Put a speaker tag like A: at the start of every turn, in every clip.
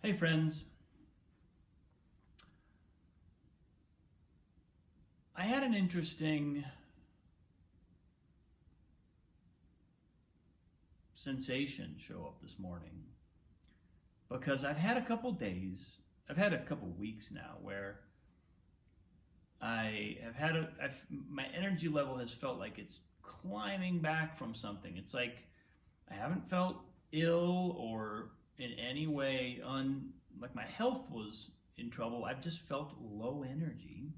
A: Hey friends, I had an interesting sensation show up this morning because I've had a couple weeks now where my energy level has felt like it's climbing back from something. It's like I haven't felt ill or in any way like my health was in trouble. I've just felt low energy.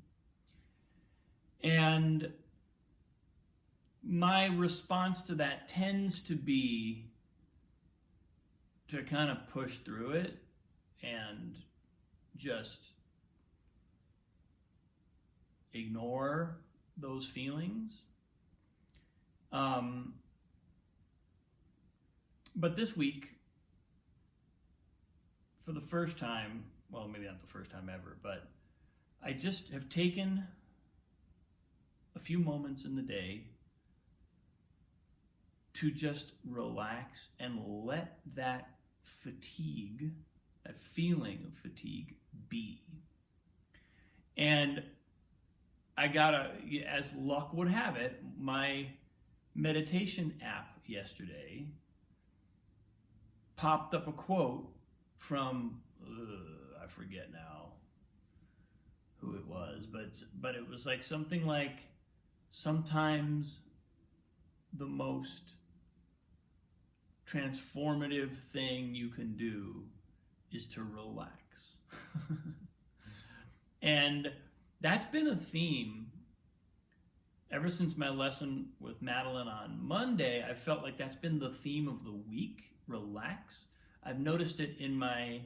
A: And my response to that tends to be to kind of push through it and just ignore those feelings. But this week, for the first time, well, maybe not the first time ever, but I just have taken a few moments in the day to just relax and let that fatigue, that feeling of fatigue, be. And as luck would have it, my meditation app yesterday popped up a quote from, I forget now who it was, but it was like something like, sometimes the most transformative thing you can do is to relax. And that's been a theme ever since my lesson with Madeline on Monday. I felt like that's been the theme of the week, relax. I've noticed it in my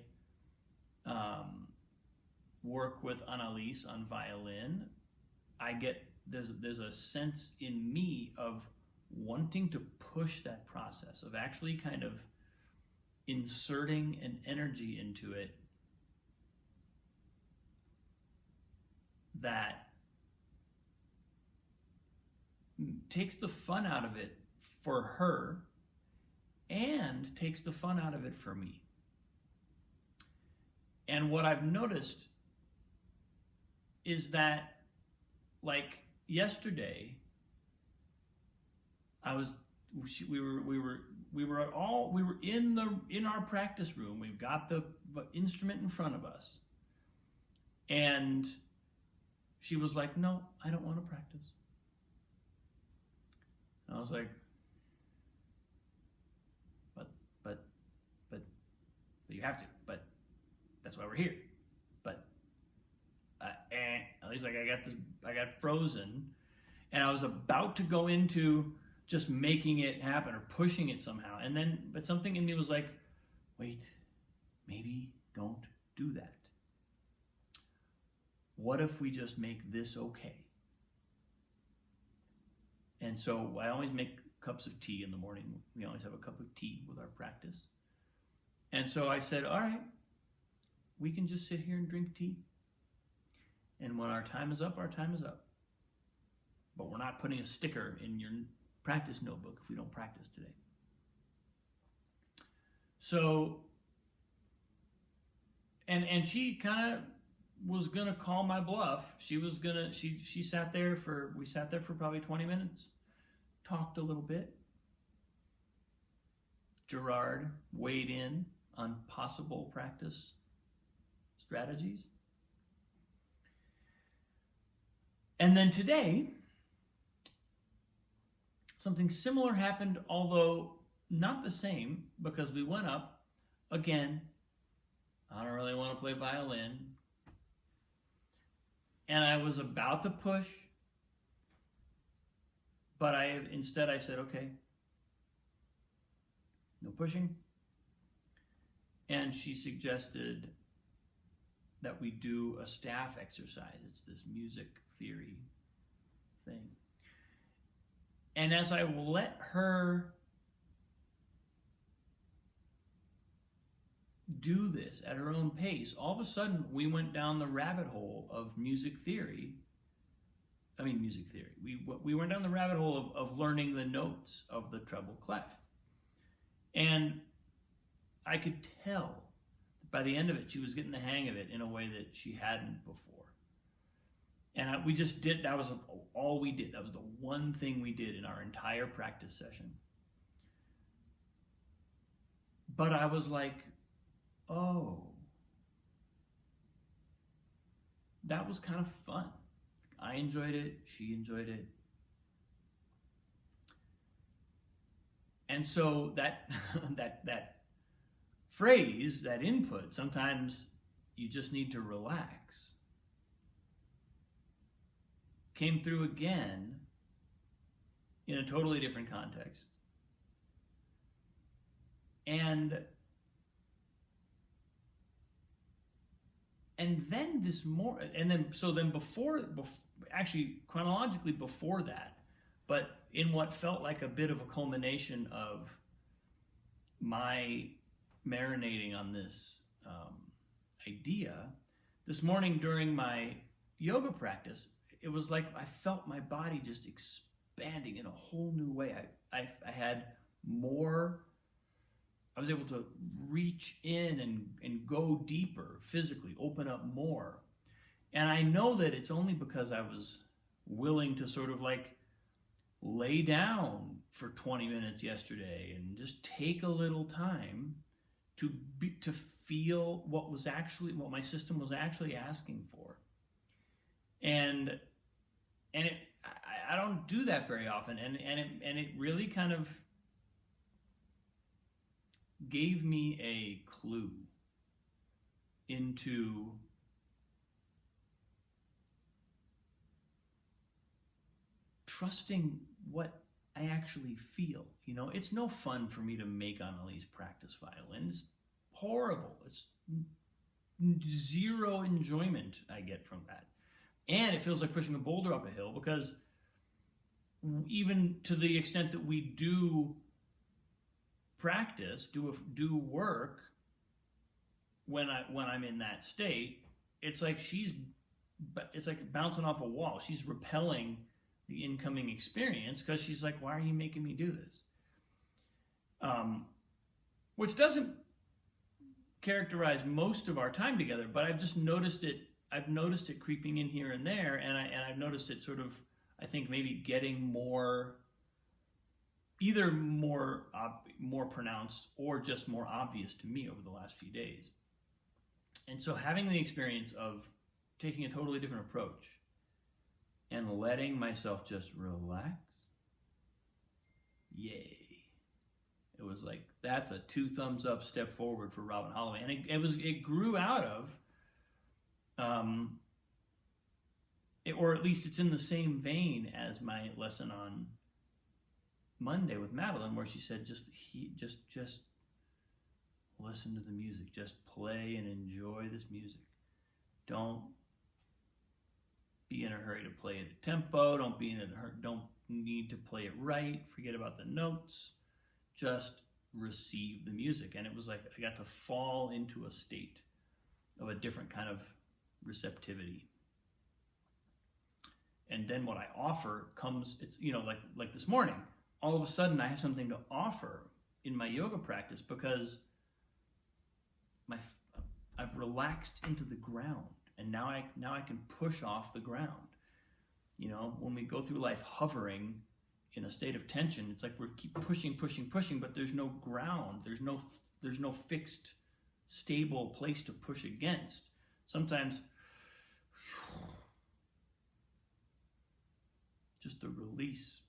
A: work with Annalise on violin. There's a sense in me of wanting to push that process, of actually kind of inserting an energy into it that takes the fun out of it for her and takes the fun out of it for me. And what I've noticed is that, like yesterday, we were in our practice room. We've got the instrument in front of us, and she was like, "No, I don't want to practice." And I was like, but you have to. But that's why we're here. But at least like I got frozen, and I was about to go into just making it happen or pushing it somehow, but something in me was like, wait, maybe don't do that. What if we just make this okay? And so I always make cups of tea in the morning. We always have a cup of tea with our practice. And so I said, all right, we can just sit here and drink tea. And when our time is up, our time is up. But we're not putting a sticker in your practice notebook if we don't practice today. So, and she kind of was gonna call my bluff. She sat there for probably 20 minutes, talked a little bit. Gerard weighed in on possible practice strategies. And then today, something similar happened, although not the same, because we went up again. I don't really want to play violin. And I was about to push, but instead I said, okay, no pushing. And she suggested that we do a staff exercise. It's this music theory thing. And as I let her do this at her own pace, all of a sudden we went down the rabbit hole of music theory. We went down the rabbit hole of learning the notes of the treble clef. And I could tell by the end of it, she was getting the hang of it in a way that she hadn't before. And we just did, that was all we did. That was the one thing we did in our entire practice session. But I was like, oh, that was kind of fun. I enjoyed it. She enjoyed it. And so that that phrase, that input, sometimes you just need to relax, came through again in a totally different context. And then actually chronologically before that, but in what felt like a bit of a culmination of my marinating on this idea, this morning during my yoga practice, it was like I felt my body just expanding in a whole new way. I had more, I was able to reach in and go deeper physically, open up more. And I know that it's only because I was willing to sort of like lay down for 20 minutes yesterday and just take a little time to feel what my system was actually asking for. And I don't do that very often, and it really kind of gave me a clue into trusting what I actually feel. You know, it's no fun for me to make Annalise practice violin. It's horrible. It's zero enjoyment I get from that. And it feels like pushing a boulder up a hill, because even to the extent that we do practice, do work, when I'm in that state, it's like bouncing off a wall. She's repelling the incoming experience because she's like, why are you making me do this? Which doesn't characterize most of our time together, but I've just noticed it. I've noticed it creeping in here and there, and I've noticed it sort of, I think, maybe getting more, either more pronounced or just more obvious to me over the last few days. And so having the experience of taking a totally different approach and letting myself just relax, yay. It was like, that's a 2 thumbs up step forward for Robin Holloway. And it grew out of, or at least it's in the same vein as my lesson on Monday with Madeline, where she said, just listen to the music, just play and enjoy this music. Don't be in a hurry to play it at tempo. Don't need to play it right. Forget about the notes. Just receive the music. And it was like I got to fall into a state of a different kind of receptivity. And then what I offer comes, it's, you know, like this morning, all of a sudden I have something to offer in my yoga practice because I've relaxed into the ground, and now I can push off the ground. You know, when we go through life hovering in a state of tension, it's like we keep pushing, but there's no ground. There's no fixed, stable place to push against. Sometimes just a release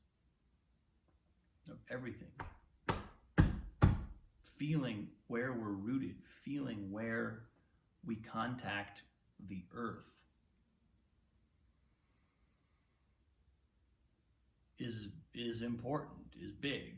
A: of everything. Feeling where we're rooted, feeling where we contact the earth is important, is big.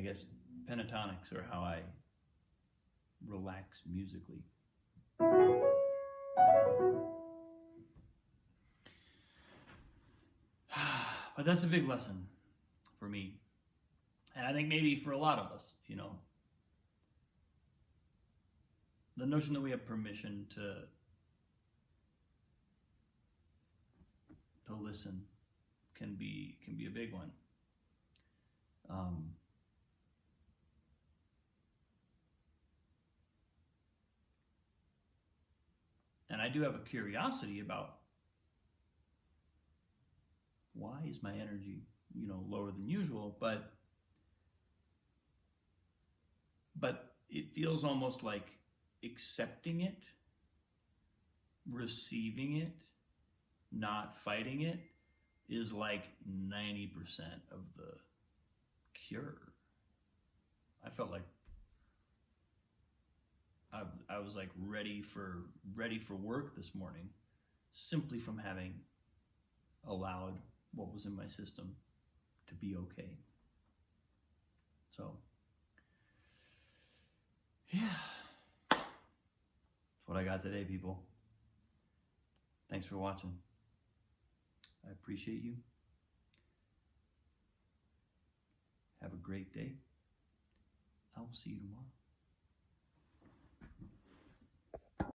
A: guess pentatonics are how I relax musically. But that's a big lesson for me. And I think maybe for a lot of us, you know, the notion that we have permission to listen can be a big one. And I do have a curiosity about why is my energy, you know, lower than usual, but it feels almost like accepting it, receiving it, not fighting it is like 90% of the cure. I felt like I was like ready for work this morning, simply from having allowed what was in my system to be okay. So, yeah, that's what I got today, people. Thanks for watching. I appreciate you. Have a great day. I will see you tomorrow.